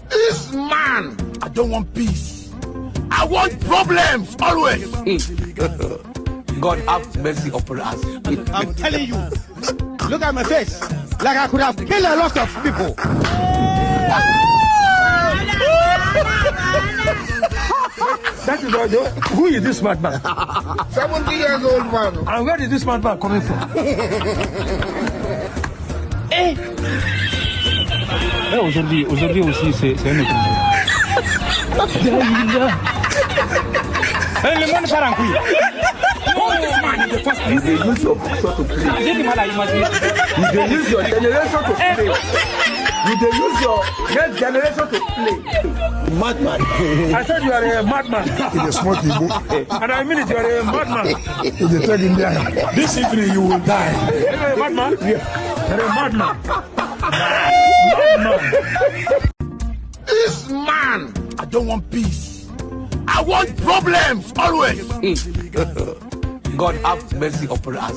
This man, I don't want peace. I want problems always. God have mercy upon us. I'm telling you, look at my face. Like I could have killed a lot of people. That is all. Who is this madman? 70 years old man. And where is this madman coming from? Aujourd'hui aussi, c'est un autre. Le monde part en couille. You dey use your picture to play. You dey use your generation to play. You dey use your next generation to play. Madman. I said you are a madman. He's a smart Igbo. And I mean it, you are a madman. He's a third Indian. This evening you will die. You are a madman? Yeah. You are a madman. This man, I don't want peace. I want problems always. God have mercy upon us.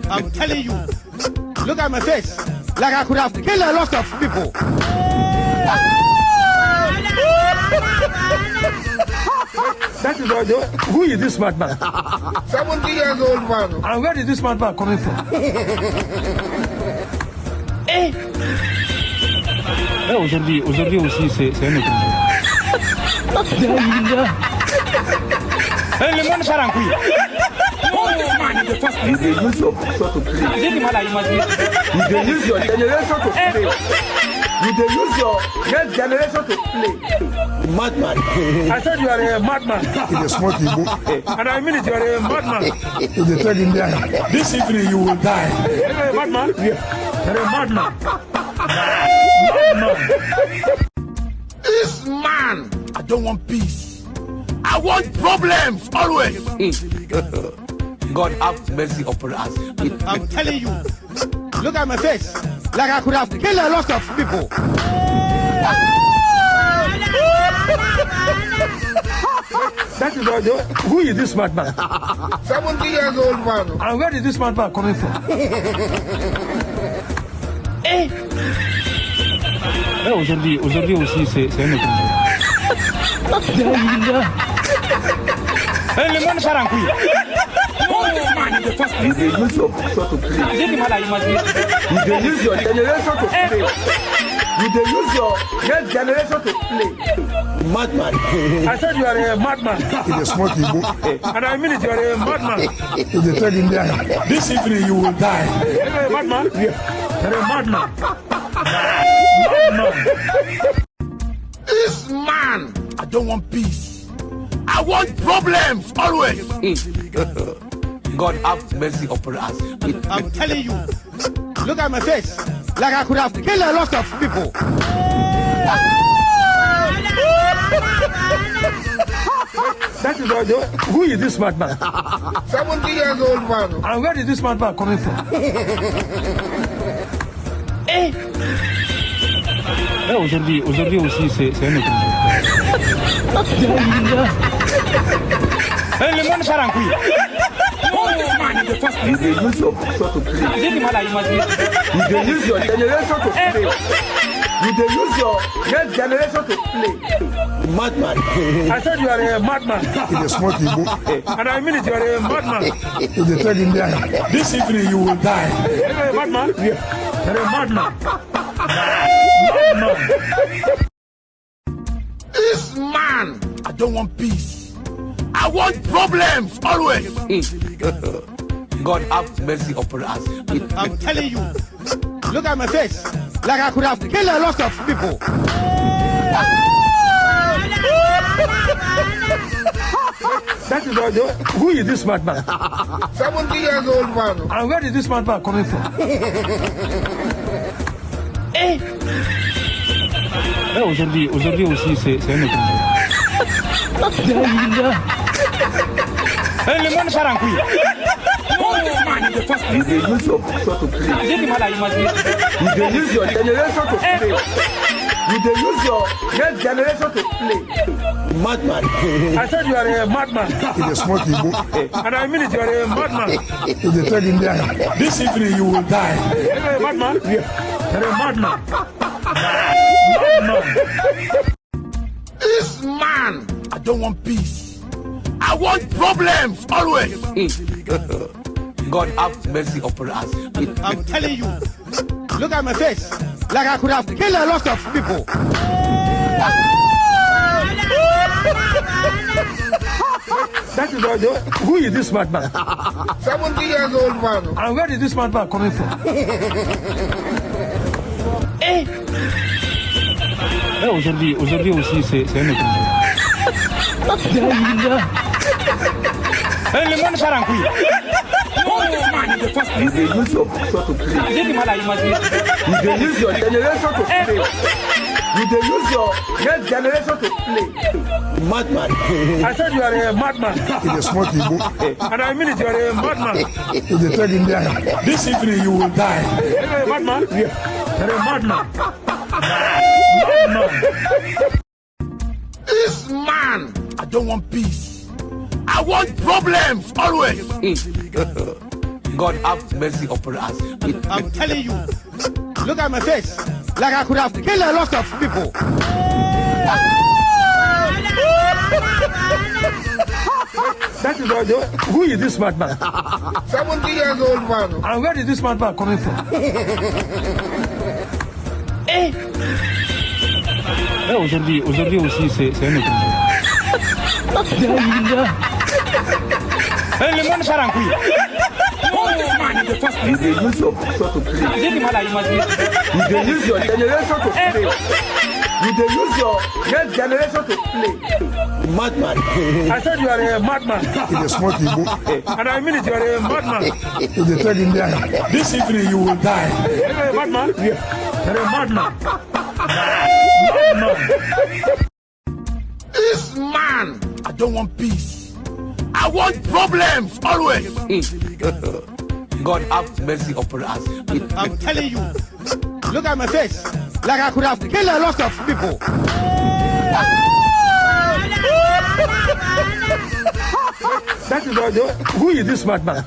I'm telling you, look at my face. Like I could have killed a lot of people. That is all. Who is this madman? 70 years old man. And where is this madman coming from? Aujourd'hui aussi, c'est un autre. Le monde part en couille. You dey use your picture to play. You dey use your generation to play. You dey use your next generation to play. Madman. I said you are a madman. He's a smart Igbo. And I mean it, you are a madman. He's a third Indian. This evening you will die. You are a madman? Yeah. You are a madman. This man, I don't want peace. I want problems always. God have mercy upon us. I'm telling you, look at my face. Like I could have killed a lot of people. That is all. Who is this madman? 70 years old man. And where is this madman coming from? Aujourd'hui aussi, c'est un autre. Le monde part en couille. You dey use your picture to play. You dey use your generation to play. You dey use your next generation to play. Madman. I said you are a madman. He's a smart Igbo. And I mean it, you are a madman. He's a third Indian. This evening you will die. You are a madman? Yeah. You are a madman. This man, I don't want peace. I want problems always. God have mercy upon us. I'm telling you, look at my face. Like I could have killed a lot of people. That is all. Who is this madman? 70 years old man. And where is this madman coming from? Aujourd'hui aussi, c'est un autre. Le monde part en couille. You dey use your picture to play. You dey use your generation to play. You dey use your next generation to play. Madman. I said you are a madman. He's a smart Igbo. And I mean it, you are a madman. He's a third Indian. This evening you will die. You are a madman? Yeah. You are a madman. This man, I don't want peace. I want problems always. God have mercy upon us. I'm telling you, look at my face. Like I could have killed a lot of people. That is all. Who is this madman? 70 years old man. And where is this madman coming from? Aujourd'hui aussi, c'est un autre. Le monde part en couille. You dey use your picture to play. You dey use your generation to play. You dey use your next generation to play. Madman. I said you are a madman. He's a smart Igbo. And I mean it, you are a madman. He's a third Indian. This evening you will die. You are a madman? Yeah. You are a madman. man, I don't want peace. I want problems always. God have mercy upon us. I'm telling you. Look at my face. Like I could have killed a lot of people. That is all. Who is this madman? 70 years old man. And where is this madman coming from? Aujourd'hui aussi, c'est un autre jour. Le monde part en couille. You dey use your picture to play. J'ai du mal à imaginer. You dey use your generation to play. You dey use your next generation to play. Madman. I said you are a madman. He's a smart Igbo. And I mean it, you are a madman. He's a third Indian. This evening you will die. You are a madman? Yeah. You are a madman. Madman. This man, I don't want peace. I want problems always. God have mercy upon us. I'm telling you. Look at my face. Like I could have killed a lot of people. That is all. Who is this madman? 70 years old man. And where is this madman coming from? Aujourd'hui aussi, c'est un autre jour. Le monde part en couille. You dey use your picture to play. J'ai du mal à imaginer. You dey use your generation to play. You dey use your next generation to play. Madman. I said you are a madman. He's a smart Igbo. And I mean it, you are a madman. He's a third Indian. This evening you will die. You are a madman? Yeah. You are a madman. Madman. This man, I don't want peace. I want problems always. God have mercy upon us. I'm telling you. Look at my face. Like I could have killed a lot of people. That is all. Who is this madman?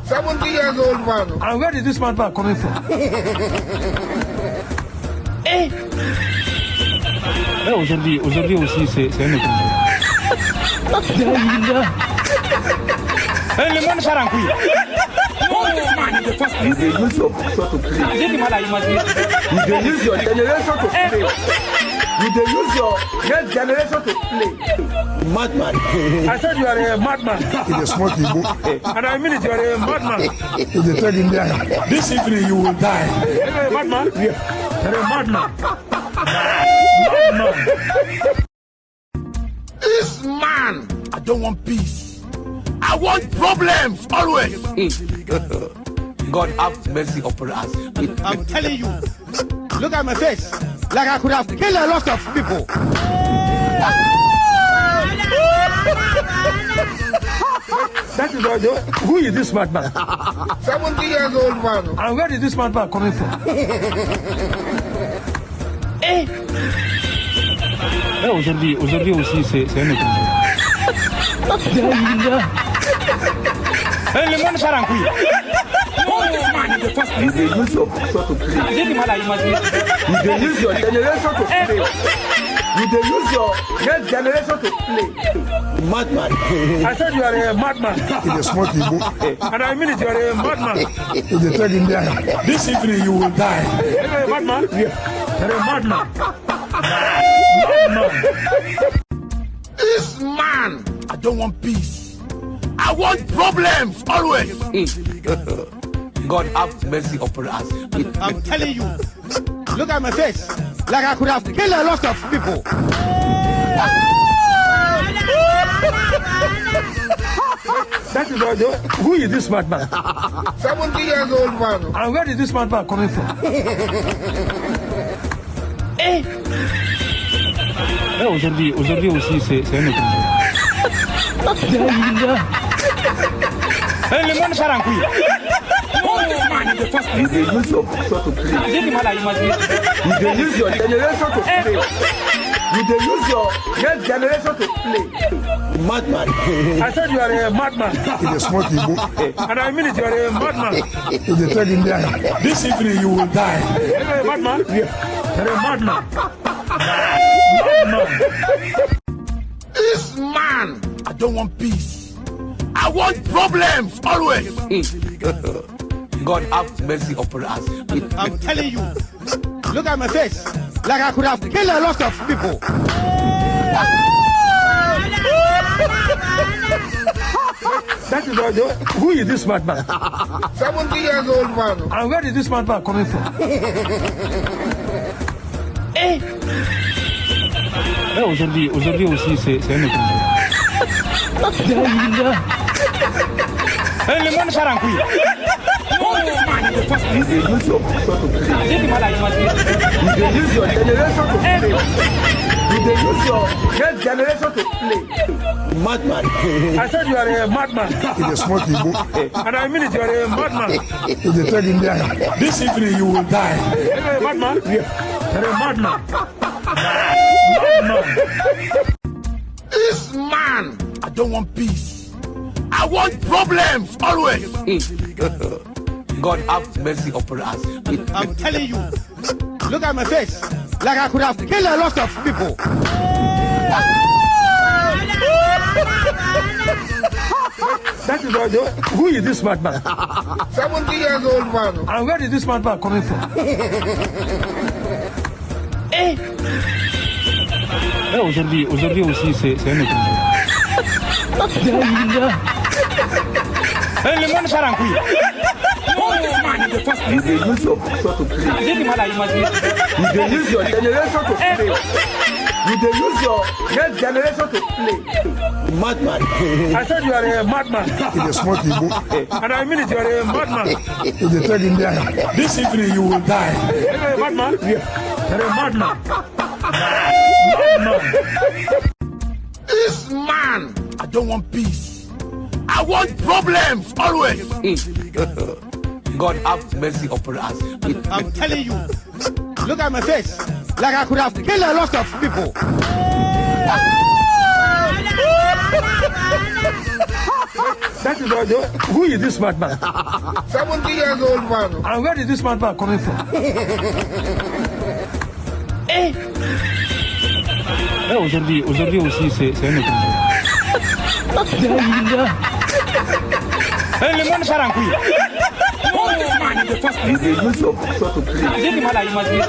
70 years old man. And where is this madman coming from? Aujourd'hui aussi, c'est un autre jour. Le monde part en couille. You dey use your picture to play. J'ai du mal à imaginer. You dey use your generation to play. You dey use your next generation to play. Madman. I said you are a madman. He's a smart Igbo. And I mean it, you are a madman. He's a third Indian. This evening you will die. You are a madman? Yeah. You are a madman. Madman. This man, I don't want peace. I want problems always. God have mercy upon us. I'm telling you. Look at my face. Like I could have killed a lot of people. That is all. Who is this madman? 70 years old man. And where is this madman coming from? Aujourd'hui aussi, c'est un autre jour. Le monde part en couille. You dey use your picture to play. J'ai du mal à imaginer. You dey use your generation to play. You dey use your next generation to play. Madman. I said you are a madman. He's a smart Igbo. And I mean it, you are a madman. He's a third Indian. This evening you will die. You are a madman? Yeah. You are a madman. Madman. This man, I don't want peace. I want problems always. God have mercy upon us. I'm telling you. Look at my face. Like I could have killed a lot of people. That is all. Who is this madman? 70 years old man. And where is this madman coming from? Aujourd'hui aussi, c'est un autre jour. Le monde part en couille. You dey use your picture to play. J'ai du mal à imaginer. You dey use your generation to play. You dey use your next generation to play. Madman. I said you are a madman. He's a smart Igbo. And I mean it, you are a madman. He's a third Indian. This evening you will die. You are a madman? Yeah. You are a madman. Madman. don't want peace. I want problems always. God have mercy upon us. I'm telling you. Look at my face. Like I could have killed a lot of people. That is why. Who is this madman? 70 years old man. And where is this madman coming from? Aujourd'hui aussi, c'est un autre jour. Le monde part en couille. You dey use your picture to play. J'ai du mal à imaginer. You dey use your generation to play. You dey use your next generation to play. Madman. I said you are a madman. It is smart people. And I mean it, you are a madman. It is taking there. This evening you will die. You are a madman? Yeah. You are a madman. Madman. This man, I don't want peace. I want problems always. God have mercy upon us. I'm telling you. Look at my face. Like I could have killed a lot of people. That is why. Who is this madman? 70 years old man. And where is this madman coming from? Aujourd'hui aussi, c'est un autre jour. Le monde part en couille. You dey use your picture to play. J'ai du mal à imaginer. You dey use your generation to play. You dey use your next generation to play. Madman. I said you are a madman. It is smart people. And I mean it, you are a madman. It is taking there. This evening you will die. You are a madman? Yeah. You are a madman. Madman. This man, I don't want peace. I want problems always. God have mercy upon us. I'm telling you. Look at my face. Like I could have killed a lot of people. That is why. Who is this madman? 70 years old man. And where is this madman coming from? Aujourd'hui aussi, c'est un autre jour. Le monde part en couille. You dey use your picture to play. J'ai du mal à imaginer.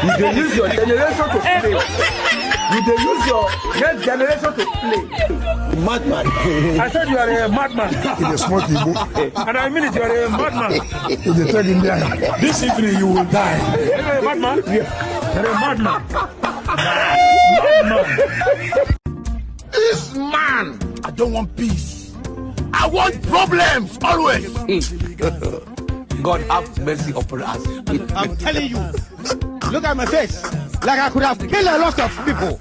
You dey use your generation to play. You dey use your next generation to play. Madman. I said you are a madman. It is smart people. And I mean it, you are a madman. It is taking there. This evening you will die. You are a madman? Yeah. You are a madman. Madman. This man, I don't want peace. I want problems always. God have mercy upon us. I'm telling you. Look at my face. Like I could have killed a lot of people.